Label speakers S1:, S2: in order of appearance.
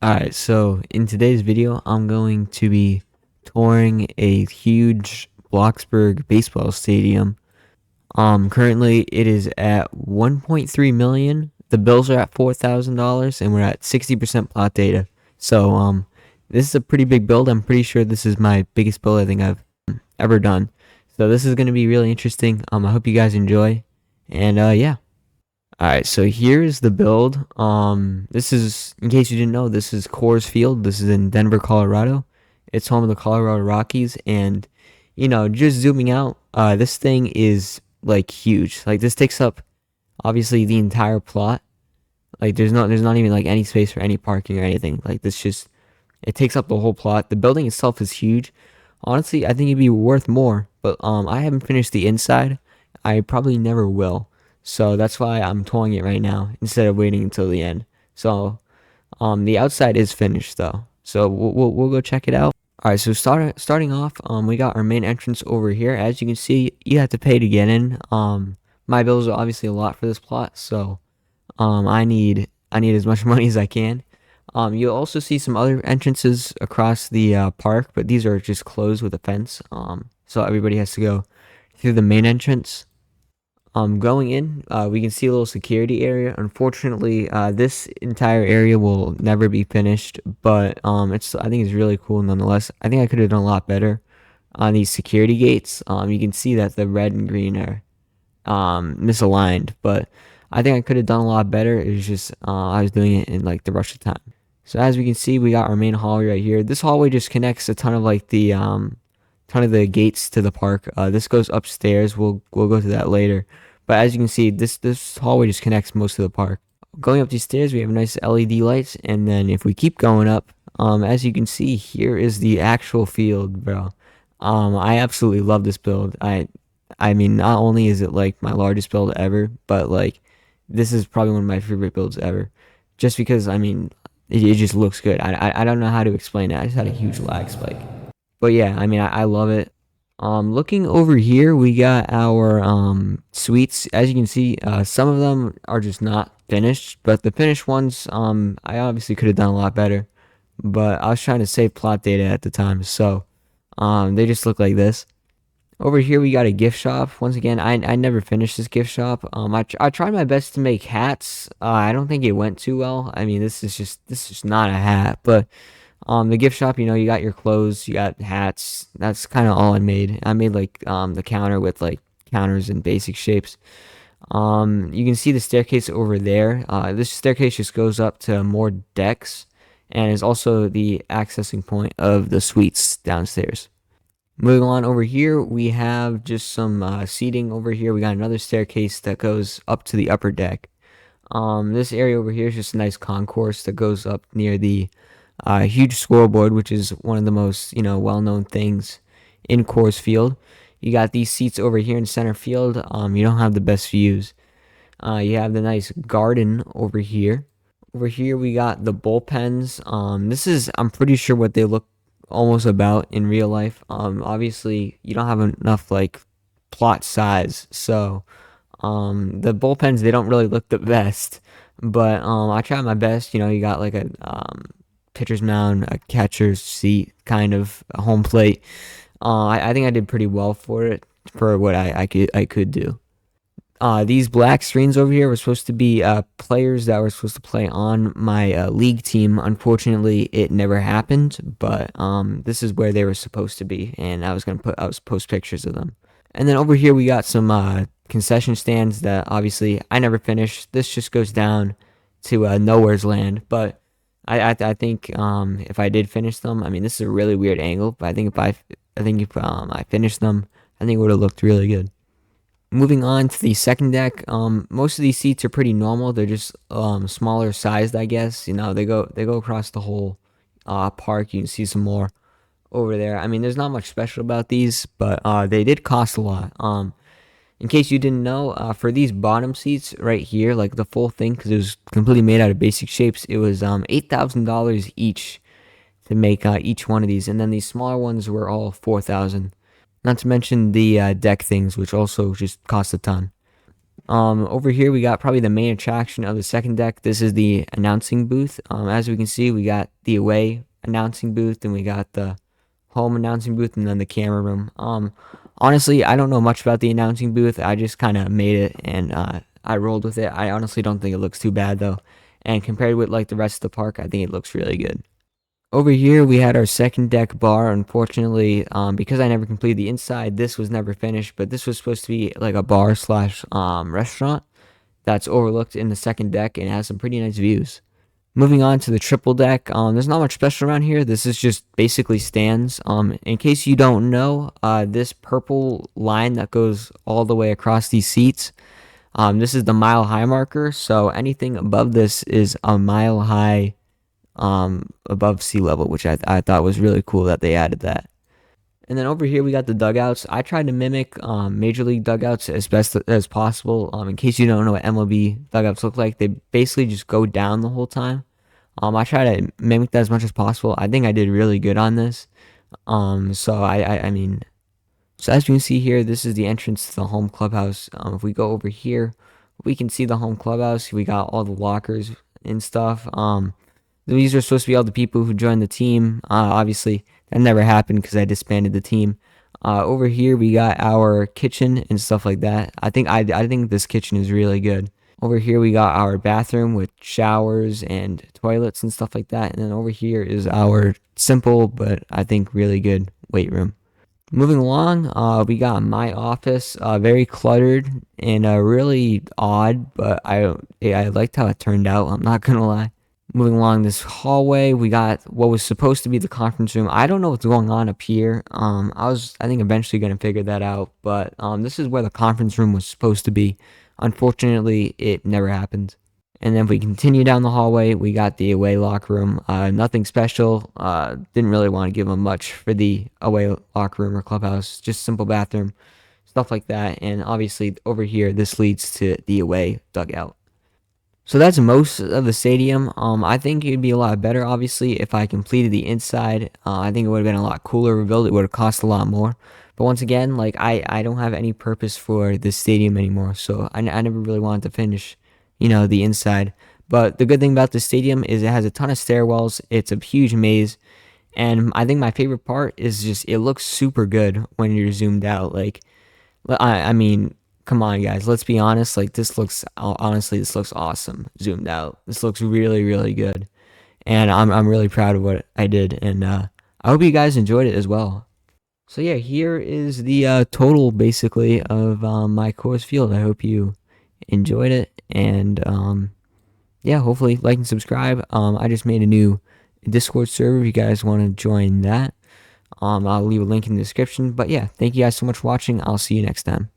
S1: Alright, so in today's video, I'm going to be touring a huge Bloxburg baseball stadium. Currently it is at 1.3 million. The bills are at $4,000 and we're at 60% plot data. So, this is a pretty big build. I'm pretty sure this is my biggest build I think I've ever done. So this is going to be really interesting. I hope you guys enjoy. And, yeah. Alright, so here's the build. This is, in case you didn't know, this is Coors Field. This is in Denver, Colorado. It's home of the Colorado Rockies, and, just zooming out, this thing is, like, huge. Like, this takes up, obviously, the entire plot. Like, there's not even, like, any space for any parking or anything. Like, it takes up the whole plot. The building itself is huge. Honestly, I think it'd be worth more, but, I haven't finished the inside. I probably never will. So that's why I'm touring it right now instead of waiting until the end. So, the outside is finished though. So we'll go check it out. All right. So starting off, we got our main entrance over here. As you can see, you have to pay to get in. My bills are obviously a lot for this plot, so I need as much money as I can. You'll also see some other entrances across the park, but these are just closed with a fence. So everybody has to go through the main entrance. Going in, we can see a little security area. Unfortunately, this entire area will never be finished, but I think it's really cool nonetheless. I think I could have done a lot better on these security gates. You can see that the red and green are misaligned, but I think I could have done a lot better. It was just I was doing it in like the rush of time. So as we can see, we got our main hallway right here. This hallway just connects a ton of like the gates to the park. This goes upstairs. We'll go to that later. But as you can see, this hallway just connects most of the park. Going up these stairs, we have nice LED lights, and then if we keep going up, as you can see, here is the actual field, bro. I absolutely love this build. I mean, not only is it like my largest build ever, but like this is probably one of my favorite builds ever, just because I mean, it just looks good. I don't know how to explain it. I just had a huge lag spike. But yeah, I mean, I love it. Looking over here, we got our suites. As you can see, some of them are just not finished, but the finished ones, I obviously could have done a lot better. But I was trying to save plot data at the time, so they just look like this. Over here, we got a gift shop. Once again, I never finished this gift shop. I tried my best to make hats. I don't think it went too well. I mean, this is just not a hat, but the gift shop, you got your clothes, you got hats. That's kind of all I made. I made like the counter with like counters and basic shapes. You can see the staircase over there. This staircase just goes up to more decks and is also the accessing point of the suites downstairs. Moving on over here, we have just some seating over here. We got another staircase that goes up to the upper deck. This area over here is just a nice concourse that goes up near the huge scoreboard, which is one of the most, well-known things in Coors Field. You got these seats over here in center field. You don't have the best views. You have the nice garden over here. Over here, we got the bullpens. I'm pretty sure what they look almost about in real life. Obviously, you don't have enough, like, plot size, so the bullpens, they don't really look the best, but I tried my best. You got like a pitcher's mound, a catcher's seat, kind of a home plate. I think I did pretty well for it, for what I could do. These black screens over here were supposed to be players that were supposed to play on my league team. Unfortunately, it never happened, but this is where they were supposed to be, and I was post pictures of them. And then over here we got some concession stands that obviously I never finished. This just goes down to nowhere's land, but I think if I did finish them, I mean, this is a really weird angle, but I think if I finished them, I think it would have looked really good. Moving on to the second deck, most of these seats are pretty normal. They're just smaller sized, I guess. They go across the whole park. You can see some more over there. I mean, there's not much special about these, but they did cost a lot. In case you didn't know, for these bottom seats right here, like the full thing, because it was completely made out of basic shapes, it was $8,000 each to make each one of these, and then these smaller ones were all $4,000. Not to mention the deck things, which also just cost a ton. Over here we got probably the main attraction of the second deck. This is the announcing booth. As we can see, we got the away announcing booth, and we got the home announcing booth, and then the camera room. Honestly, I don't know much about the announcing booth. I just kind of made it, and I rolled with it. I honestly don't think it looks too bad though, and compared with like the rest of the park, I think it looks really good. Over here, we had our second deck bar. Unfortunately, because I never completed the inside, this was never finished, but this was supposed to be like a bar slash restaurant that's overlooked in the second deck and has some pretty nice views. Moving on to the triple deck, there's not much special around here. This is just basically stands. In case you don't know, this purple line that goes all the way across these seats, this is the mile high marker. So anything above this is a mile high above sea level, which I thought was really cool that they added that. And then over here we got the dugouts. I tried to mimic Major League dugouts as best as possible. In case you don't know what MLB dugouts look like, they basically just go down the whole time. I try to mimic that as much as possible. I think I did really good on this. I mean, so as you can see here, this is the entrance to the home clubhouse. If we go over here, we can see the home clubhouse. We got all the lockers and stuff. These are supposed to be all the people who joined the team. Obviously, that never happened because I disbanded the team. Over here, we got our kitchen and stuff like that. I think this kitchen is really good. Over here, we got our bathroom with showers and toilets and stuff like that. And then over here is our simple, but I think really good weight room. Moving along, we got my office, very cluttered and really odd, but I liked how it turned out. I'm not gonna lie. Moving along this hallway, we got what was supposed to be the conference room. I don't know what's going on up here. I think eventually gonna figure that out, but this is where the conference room was supposed to be. Unfortunately, it never happened. And then if we continue down the hallway, we got the away locker room. Nothing special. Didn't really want to give them much for the away locker room or clubhouse. Just simple bathroom, stuff like that. And obviously over here, this leads to the away dugout. So that's most of the stadium. I think it'd be a lot better, obviously, if I completed the inside. I think it would have been a lot cooler rebuild. It would have cost a lot more. But once again, like I don't have any purpose for this stadium anymore. So I never really wanted to finish, the inside. But the good thing about this stadium is it has a ton of stairwells. It's a huge maze. And I think my favorite part is just it looks super good when you're zoomed out. Like, I mean, come on, guys. Let's be honest. Like, this looks awesome zoomed out. This looks really, really good. And I'm really proud of what I did. And I hope you guys enjoyed it as well. So yeah, here is the total basically of my Coors Field. I hope you enjoyed it. And yeah, hopefully like and subscribe. I just made a new Discord server if you guys want to join that. I'll leave a link in the description. But yeah, thank you guys so much for watching. I'll see you next time.